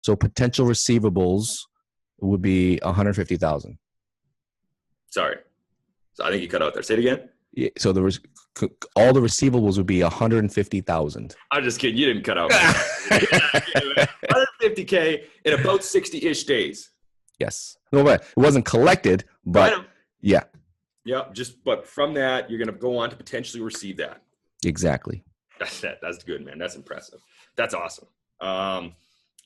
So potential receivables would be 150,000. Sorry. So I think you cut out there. Say it again. Yeah, so all the receivables would be 150,000. I'm just kidding. You didn't cut out. 150K in about 60-ish days. Yes. No, but it wasn't collected, but yeah. Yeah. But from that, you're going to go on to potentially receive that. Exactly. That's good, man. That's impressive. That's awesome.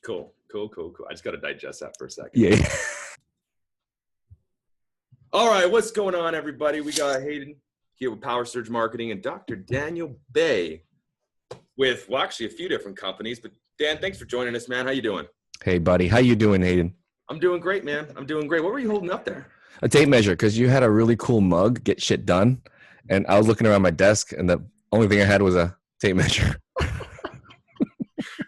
Cool. I just got to digest that for a second. Yeah. All right. What's going on, everybody? We got Hayden here with Power Surge Marketing and Dr. Daniel Bay with, well, actually a few different companies. But Dan, thanks for joining us, man. How you doing? Hey, buddy. How you doing, Hayden? I'm doing great, man. I'm doing great. What were you holding up there? A tape measure, because you had a really cool mug, Get Shit Done. And I was looking around my desk, and the only thing I had was a tape measure.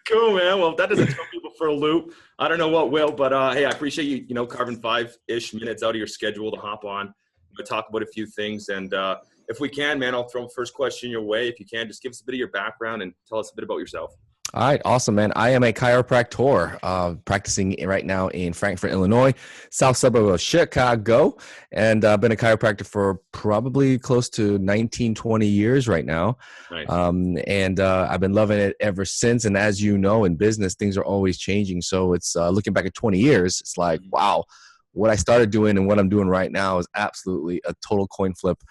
Cool, man. Well, if that doesn't throw people for a loop, I don't know what will. But hey, I appreciate you, carving 5-ish minutes out of your schedule to hop on. We'll talk about a few things. And if we can, man, I'll throw the first question your way. If you can, just give us a bit of your background and tell us a bit about yourself. All right. Awesome, man. I am a chiropractor practicing right now in Frankfort, Illinois, south suburb of Chicago. And I've been a chiropractor for probably close to 19, 20 years right now. Nice. And I've been loving it ever since. And as you know, in business, things are always changing. So it's looking back at 20 years, it's like, wow, what I started doing and what I'm doing right now is absolutely a total coin flip.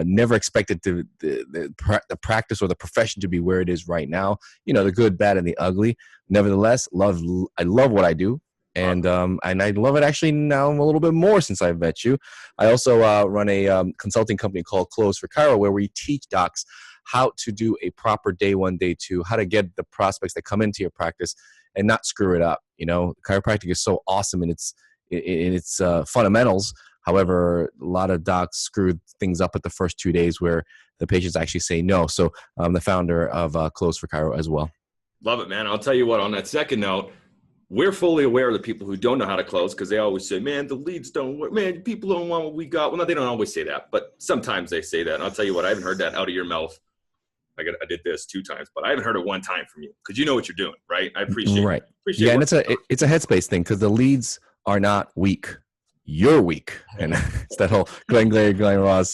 Never expected the practice or the profession to be where it is right now. The good, bad, and the ugly. Nevertheless, I love what I do, and I love it actually now a little bit more since I've met you. I also run a consulting company called Close for Chiro, where we teach docs how to do a proper day one, day two, how to get the prospects that come into your practice and not screw it up. Chiropractic is so awesome in its fundamentals. However, a lot of docs screw things up at the first 2 days where the patients actually say no. So I'm the founder of Close for Chiro as well. Love it, man. I'll tell you what, on that second note, we're fully aware of the people who don't know how to close because they always say, man, the leads don't work. Man, people don't want what we got. Well, no, they don't always say that, but sometimes they say that. And I'll tell you what, I haven't heard that out of your mouth. I did this 2 times, but I haven't heard it 1 time from you because you know what you're doing, right? I appreciate it. Yeah, and it's a headspace thing because the leads are not weak. You're weak, and it's that whole Glenn Ross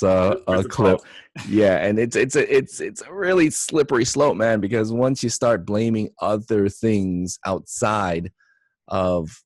clip. Yeah, and it's a really slippery slope, man. Because once you start blaming other things outside of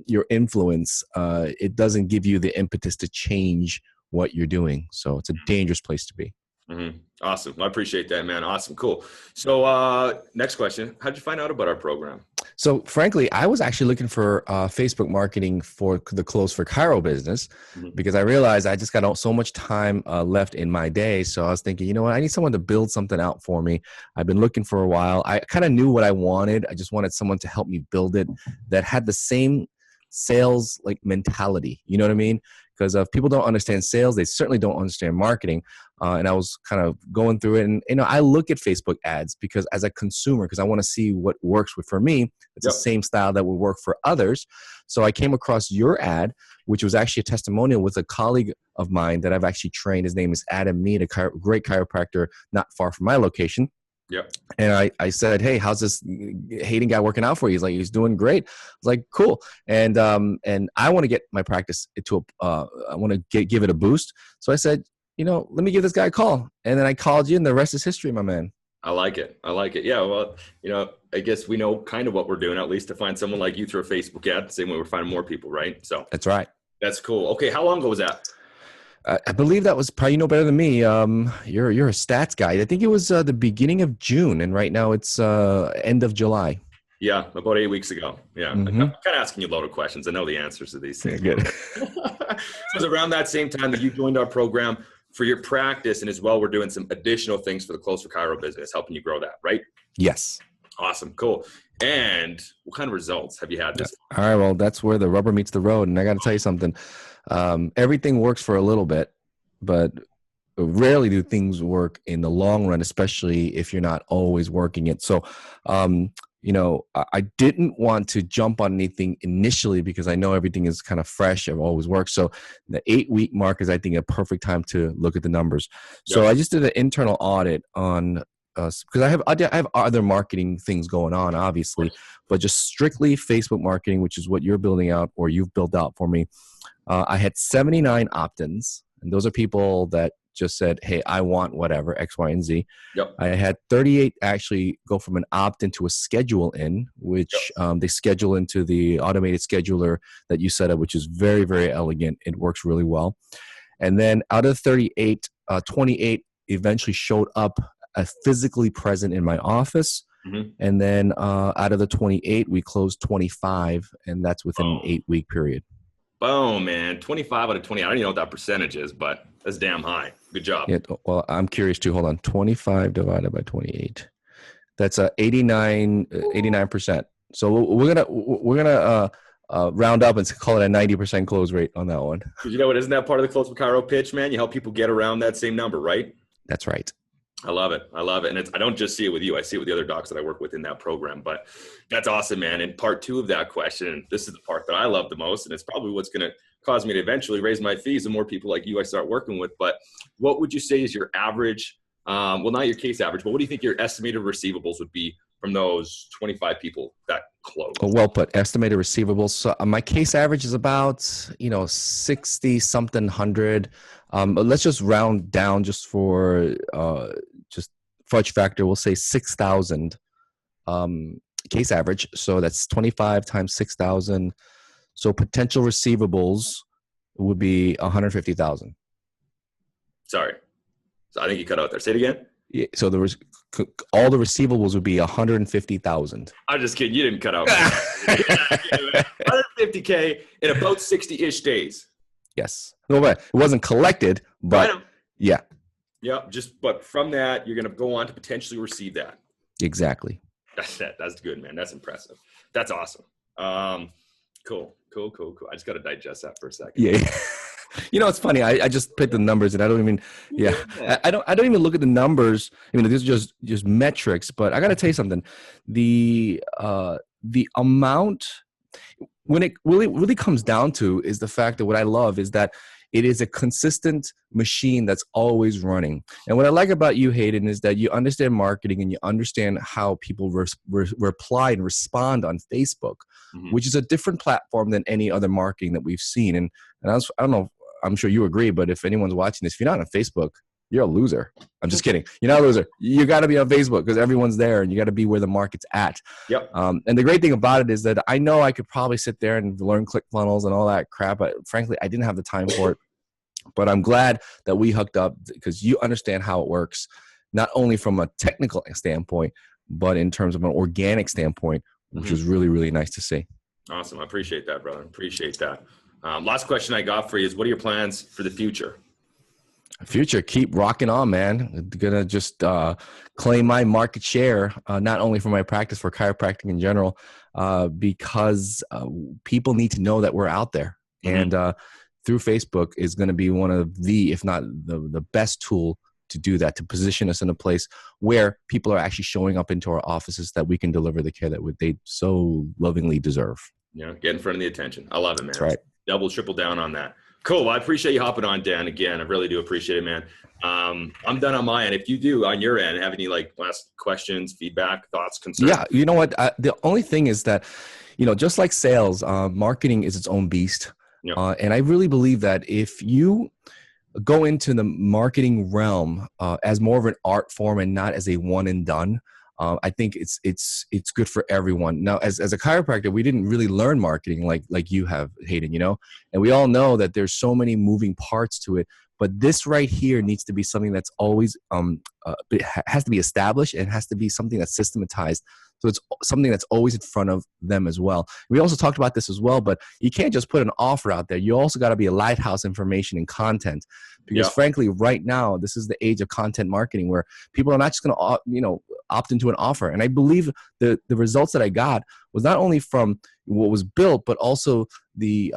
your influence, it doesn't give you the impetus to change what you're doing. So it's a dangerous place to be. Mm-hmm. Awesome. I appreciate that, man. Awesome. Cool. So next question. How'd you find out about our program? So frankly, I was actually looking for Facebook marketing for the Close for Chiro business because I realized I just got so much time left in my day. So I was thinking, you know what, I need someone to build something out for me. I've been looking for a while. I kind of knew what I wanted. I just wanted someone to help me build it that had the same sales mentality. You know what I mean? Because if people don't understand sales, they certainly don't understand marketing. And I was kind of going through it. And, I look at Facebook ads because as a consumer, because I want to see what works for me. It's the same style that would work for others. So I came across your ad, which was actually a testimonial with a colleague of mine that I've actually trained. His name is Adam Mead, a great chiropractor not far from my location. Yep. And I said, hey, how's this Hayden guy working out for you? He's like, he's doing great. I was like, cool. And I want to get my practice I want to give it a boost. So I said, let me give this guy a call. And then I called you and the rest is history, my man. I like it. Yeah. Well, I guess we know kind of what we're doing, at least to find someone like you through a Facebook ad, the same way we're finding more people, right? So that's right. That's cool. Okay. How long ago was that? I believe that was probably, better than me. You're a stats guy. I think it was the beginning of June, and right now it's end of July. Yeah, about 8 weeks ago. Yeah, I'm kind of asking you a load of questions. I know the answers to these things. Yeah, good. So it was around that same time that you joined our program for your practice, and as well, we're doing some additional things for the Close for Chiro business, helping you grow that, right? Yes. Awesome, cool. And what kind of results have you had this? All right, well, that's where the rubber meets the road, and I got to tell you something. Everything works for a little bit, but rarely do things work in the long run, especially if you're not always working it. So, I didn't want to jump on anything initially because I know everything is kind of fresh. I've always worked. So the 8-week mark is, I think, a perfect time to look at the numbers. So I just did an internal audit on because I have other marketing things going on, obviously, but just strictly Facebook marketing, which is what you're building out or you've built out for me. I had 79 opt-ins, and those are people that just said, hey, I want whatever, X, Y, and Z. Yep. I had 38 actually go from an opt-in to a schedule in, which they schedule into the automated scheduler that you set up, which is very, very elegant. It works really well. And then out of 38, 28 eventually showed up physically present in my office. And then out of the 28, we closed 25, and that's within an 8-week period. Boom, man. 25 out of 20. I don't even know what that percentage is, but that's damn high. Good job. Yeah, well, I'm curious too. Hold on. 25 divided by 28. That's 89%. So we're gonna round up and call it a 90% close rate on that one. You know what? Isn't that part of the Close with Chiro pitch, man? You help people get around that same number, right? That's right. I love it. I love it. And I don't just see it with you. I see it with the other docs that I work with in that program. But that's awesome, man. And part 2 of that question, this is the part that I love the most, and it's probably what's going to cause me to eventually raise my fees the more people like you I start working with. But what would you say is your average, well, not your case average, but what do you think your estimated receivables would be from those 25 people that close? Oh, well put. Estimated receivables. So my case average is about 60 something hundred. But let's just round down just for just fudge factor. We'll say 6,000 case average. So that's 25 times 6,000. So potential receivables would be 150,000. Sorry, so I think you cut out there. Say it again. Yeah, so all the receivables would be 150,000. I'm just kidding. You didn't cut out. 150K in about 60-ish days. Yes. No, but it wasn't collected, but yeah. Yeah. But from that, you're going to go on to potentially receive that. Exactly. That's good, man. That's impressive. That's awesome. Cool. I just got to digest that for a second. Yeah. It's funny. I just picked the numbers and I don't even, I don't even look at the numbers. These are just metrics, but I got to tell you something. The amount, when it really comes down to, is the fact that what I love is that it is a consistent machine that's always running. And what I like about you, Hayden, is that you understand marketing and you understand how people reply and respond on Facebook, which is a different platform than any other marketing that we've seen. And I don't know, I'm sure you agree, but if anyone's watching this, if you're not on Facebook, you're a loser. I'm just kidding. You're not a loser. You got to be on Facebook because everyone's there and you got to be where the market's at. Yep. And the great thing about it is that I know I could probably sit there and learn ClickFunnels and all that crap, but frankly, I didn't have the time for it. But I'm glad that we hooked up because you understand how it works, not only from a technical standpoint, but in terms of an organic standpoint, which is really, really nice to see. Awesome. I appreciate that, brother. Appreciate that. Last question I got for you is, what are your plans for the future? Future, keep rocking on, man. Gonna just claim my market share, not only for my practice, for chiropractic in general, because people need to know that we're out there. And through Facebook is going to be one of the, if not the best tool to do that, to position us in a place where people are actually showing up into our offices that we can deliver the care that they so lovingly deserve. Yeah, get in front of the attention. I love it, man. That's right. Double, triple down on that. Cool. Well, I appreciate you hopping on, Dan. Again, I really do appreciate it, man. I'm done on my end. If you do on your end have any last questions, feedback, thoughts, concerns? Yeah, you know what? The only thing is that, just like sales, marketing is its own beast. Yep. And I really believe that if you go into the marketing realm as more of an art form and not as a one and done, I think it's good for everyone. Now, as a chiropractor, we didn't really learn marketing like you have, Hayden, and we all know that there's so many moving parts to it. But this right here needs to be something that's always it has to be established and has to be something that's systematized. So it's something that's always in front of them as well. We also talked about this as well, but you can't just put an offer out there. You also got to be a lighthouse information and content, because frankly, right now, this is the age of content marketing where people are not just going to, opt into an offer. And I believe the results that I got was not only from what was built, but also the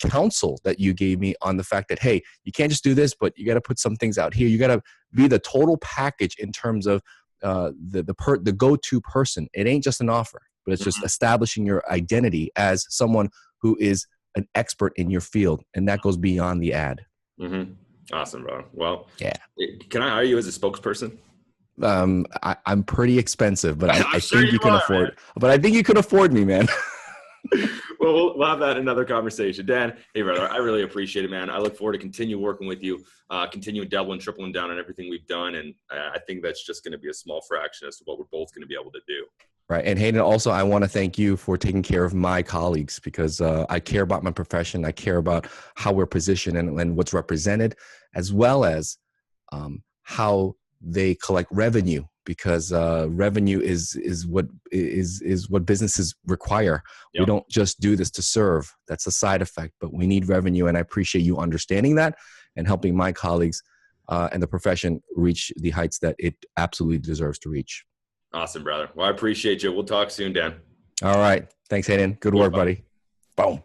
counsel that you gave me on the fact that, hey, you can't just do this, but you got to put some things out here. You got to be the total package in terms of the go-to person. It ain't just an offer, but it's just establishing your identity as someone who is an expert in your field, and that goes beyond the ad. Awesome, bro. Well, yeah. Can I hire you as a spokesperson? I'm pretty expensive, but I I'm sure think you you can are, man. afford. But I think you can afford me, man. Well, we'll have that in another conversation. Dan, hey, brother, I really appreciate it, man. I look forward to continue working with you, continue doubling, tripling down on everything we've done. And I think that's just going to be a small fraction as to what we're both going to be able to do. Right. And Hayden, also, I want to thank you for taking care of my colleagues, because I care about my profession. I care about how we're positioned and what's represented, as well as how they collect revenue, because revenue is what businesses require. Yep. We don't just do this to serve. That's a side effect, but we need revenue. And I appreciate you understanding that and helping my colleagues and the profession reach the heights that it absolutely deserves to reach. Awesome, brother. Well, I appreciate you. We'll talk soon, Dan. All right. Thanks, Hayden. Good work, buddy. Boom.